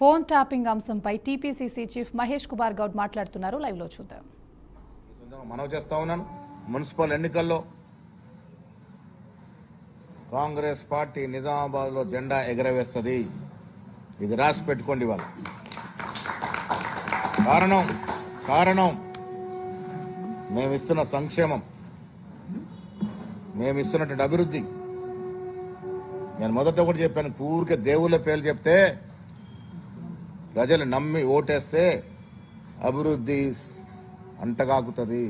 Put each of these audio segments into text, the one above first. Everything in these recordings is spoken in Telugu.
ఫోన్ ట్యాపింగ్ అంశంపై టీపీసీసీ చీఫ్ మహేష్ కుమార్ గౌడ్ మాట్లాడుతున్నారు. లైవ్ లో చూద్దాం. మనవి చేస్తా ఉన్నాను, మున్సిపల్ ఎన్నికల్లో కాంగ్రెస్ పార్టీ నిజామాబాద్ లో జెండా ఎగరవేస్తుంది. ఇది రాసి పెట్టుకోండి. వాళ్ళు కారణం మేమిస్తున్న సంక్షేమం, మేమిస్తున్నటువంటి అభివృద్ధి. నేను మొదట కూడా చెప్పాను, ఊరికే దేవుళ్ళ పేర్లు చెప్తే ప్రజలు నమ్మి ఓటేస్తే అభివృద్ధి అంటగాకుతుంది,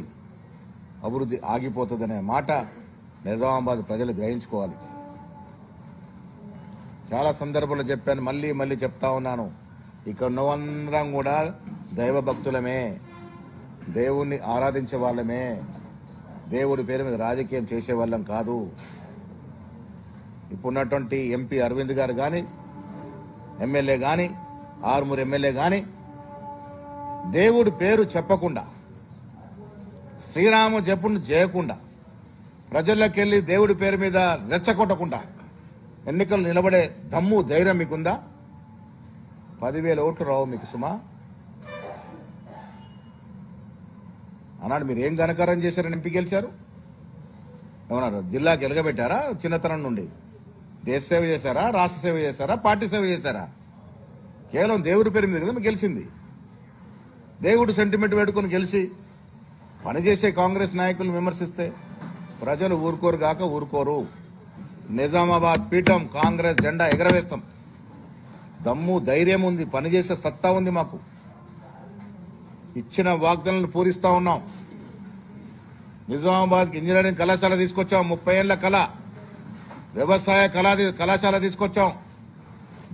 అభివృద్ధి ఆగిపోతుంది అనే మాట నిజామాబాద్ ప్రజలు గ్రహించుకోవాలి. చాలా సందర్భాల్లో చెప్పాను, మళ్ళీ చెప్తా ఉన్నాను. ఇక్కడ నువ్వందరం కూడా దైవ భక్తులమే, దేవుణ్ణి ఆరాధించే వాళ్ళమే, దేవుడి పేరు మీద రాజకీయం చేసే వాళ్ళం కాదు. ఇప్పుడున్నటువంటి ఎంపీ అరవింద్ గారు కానీ, ఎమ్మెల్యే కానీ, ఆరుమూరు ఎమ్మెల్యే కానీ దేవుడి పేరు చెప్పకుండా, శ్రీరామ జపును చేయకుండా, ప్రజల్లోకి వెళ్లి దేవుడి పేరు మీద రెచ్చగొట్టకుండా ఎన్నికలు నిలబడే దమ్ము ధైర్యం మీకుందా? 10,000 ఓట్లు రావు మీకు సుమా. అన్నాడు మీరు ఏం ఘనకారం చేశారని ఎంపీ గెలిచారు? ఏమన్నారు, జిల్లాకి ఎలగబెట్టారా? చిన్నతనం నుండి దేశ సేవ చేశారా, రాష్ట్ర సేవ చేశారా, పార్టీ సేవ చేశారా? కేవలం దేవుడి పేరు మీద కదా మీకు గెలిచింది. దేవుడు సెంటిమెంట్ పెట్టుకుని గెలిచి పనిచేసే కాంగ్రెస్ నాయకులను విమర్శిస్తే ప్రజలు ఊరుకోరు. నిజామాబాద్ పీఠం కాంగ్రెస్ జెండా ఎగరవేస్తాం. దమ్ము ధైర్యం ఉంది, పనిచేసే సత్తా ఉంది మాకు. ఇచ్చిన వాగ్దానాలను పూరిస్తా ఉన్నాం. నిజామాబాద్కి ఇంజనీరింగ్ కళాశాల తీసుకొచ్చాం, 30 ఏళ్ల కళ. వ్యవసాయ కళాశాల తీసుకొచ్చాం.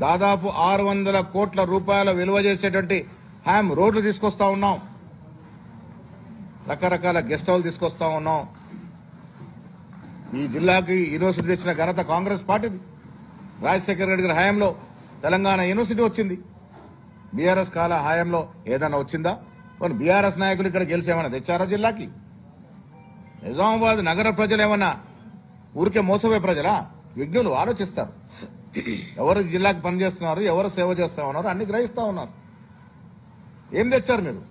దాదాపు 600 కోట్ల రూపాయల విలువ చేసేటువంటి హ్యామ్ రోడ్లు తీసుకొస్తా ఉన్నాం. రకరకాల గెస్ట్ హౌస్ తీసుకొస్తా ఉన్నాం. ఈ జిల్లాకి యూనివర్సిటీ తెచ్చిన ఘనత కాంగ్రెస్ పార్టీది. రాజశేఖర రెడ్డి గారి హయాంలో తెలంగాణ యూనివర్సిటీ వచ్చింది. బీఆర్ఎస్ కాల హయాంలో ఏదైనా వచ్చిందా? కొన్ని బీఆర్ఎస్ నాయకులు ఇక్కడ గెలిచేమన్నా తెచ్చారా జిల్లాకి? నిజామాబాద్ నగర ప్రజలు ఏమన్నా ఊరికే మోసపోయే ప్రజలా? విఘ్నులు ఆలోచిస్తారు. ఎవరు జిల్లాకి పనిచేస్తున్నారు, ఎవరు సేవ చేస్తా ఉన్నారు అన్ని గ్రహిస్తా ఉన్నారు. ఏం తెచ్చారు మీరు?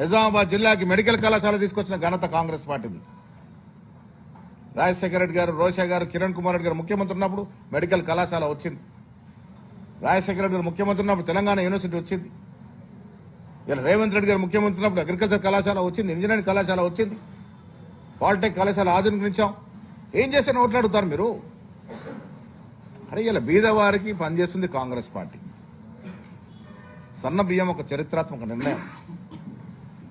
నిజామాబాద్ జిల్లాకి మెడికల్ కళాశాల తీసుకొచ్చిన ఘనత కాంగ్రెస్ పార్టీది. రాజశేఖర రెడ్డి గారు, రోషా గారు, కిరణ్ కుమార్ రెడ్డి గారు ముఖ్యమంత్రి ఉన్నప్పుడు మెడికల్ కళాశాల వచ్చింది. రాజశేఖర రెడ్డి గారు ముఖ్యమంత్రి ఉన్నప్పుడు తెలంగాణ యూనివర్సిటీ వచ్చింది. ఇలా రేవంత్ రెడ్డి గారు ముఖ్యమంత్రి ఉన్నప్పుడు అగ్రికల్చర్ కళాశాల వచ్చింది, ఇంజనీరింగ్ కళాశాల వచ్చింది, పాలిటెక్ కళాశాల ఆధునికరించాం. ఏం చేశారని ఓట్లాడుతారు మీరు? అరే ఇలా బీదవారికి పనిచేస్తుంది కాంగ్రెస్ పార్టీ. సన్న బియ్యం ఒక చరిత్రాత్మక నిర్ణయం.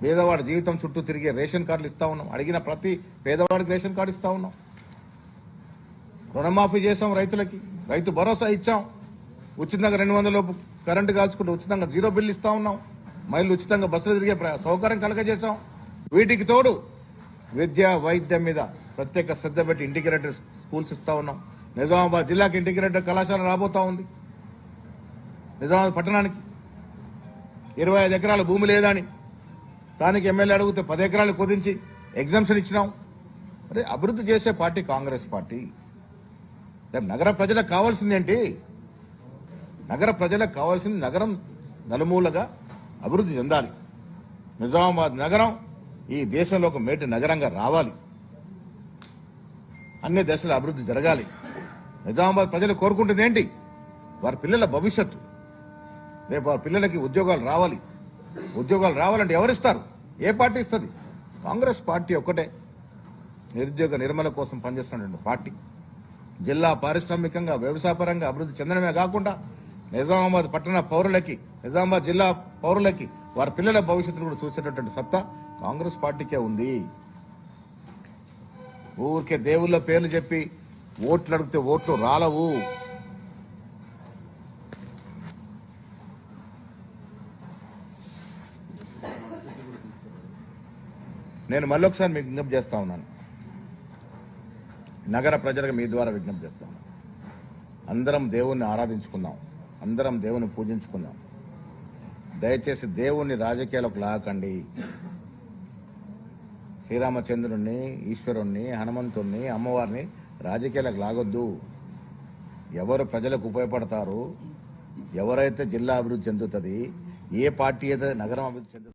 పేదవాడి జీవితం చుట్టూ తిరిగే రేషన్ కార్డులు ఇస్తా ఉన్నాం. అడిగిన ప్రతి పేదవాడికి రేషన్ కార్డు ఇస్తా ఉన్నాం. రుణమాఫీ చేశాం రైతులకి, రైతు భరోసా ఇచ్చాం. ఉచితంగా 200 లోపు కరెంటు కాల్చుకుంటూ ఉచితంగా 0 బిల్లు ఇస్తా ఉన్నాం. మహిళలు ఉచితంగా బస్సులు తిరిగే సౌకర్యం కలగజేశాం. వీటికి తోడు విద్య వైద్యం మీద ప్రత్యేక శ్రద్ధ పెట్టి ఇంటిగ్రేటెడ్ స్కూల్స్ ఇస్తా ఉన్నాం. నిజామాబాద్ జిల్లాకి ఇంటిగ్రేటెడ్ కళాశాల రాబోతా ఉంది. నిజామాబాద్ పట్టణానికి 25 ఎకరాల భూమి లేదని స్థానిక ఎమ్మెల్యే అడిగితే 10 ఎకరాలు కుదించి ఎగ్జామ్షన్ ఇచ్చినాం. అరే అభివృద్ధి చేసే పార్టీ కాంగ్రెస్ పార్టీ. నగర ప్రజలకు కావాల్సింది ఏంటి? నగర ప్రజలకు కావాల్సింది నగరం నలుమూలగా అభివృద్ధి చెందాలి. నిజామాబాద్ నగరం ఈ దేశంలో ఒక మేటి నగరంగా రావాలి. అన్ని దశల అభివృద్ధి జరగాలి. నిజామాబాద్ ప్రజలు కోరుకుంటుంది ఏంటి? వారి పిల్లల భవిష్యత్తు. రేపు వారి పిల్లలకి ఉద్యోగాలు రావాలి. ఉద్యోగాలు రావాలంటే ఎవరిస్తారు? ఏ పార్టీ ఇస్తుంది? కాంగ్రెస్ పార్టీ ఒక్కటే నిరుద్యోగ నిర్మూలన కోసం పనిచేస్తున్నటువంటి పార్టీ. జిల్లా పారిశ్రామికంగా వ్యవసాయపరంగా అభివృద్ధి చెందడమే కాకుండా నిజామాబాద్ పట్టణ పౌరులకి, నిజామాబాద్ జిల్లా పౌరులకి వారి పిల్లల భవిష్యత్తును కూడా చూసేటటువంటి సత్తా కాంగ్రెస్ పార్టీకే ఉంది. ఊరికే దేవుళ్ళ పేర్లు చెప్పి ఓట్లు అడిగితే ఓట్లు రాలవు. నేను మళ్ళొకసారి మీకు విజ్ఞప్తి చేస్తా ఉన్నాను, నగర ప్రజలకు మీ ద్వారా విజ్ఞప్తి చేస్తా ఉన్నాను. అందరం దేవుణ్ణి ఆరాధించుకుందాం, అందరం దేవుని పూజించుకుందాం. దయచేసి దేవుణ్ణి రాజకీయాలకు లాగకండి. శ్రీరామచంద్రుణ్ణి, ఈశ్వరుణ్ణి, హనుమంతుణ్ణి, అమ్మవారిని రాజకీయాలకు లాగొద్దు. ఎవరు ప్రజలకు ఉపయోగపడతారు, ఎవరైతే జిల్లా అభివృద్ధి చెందుతుంది, ఏ పార్టీ అయితే నగరం అభివృద్ధి చెందుతుంది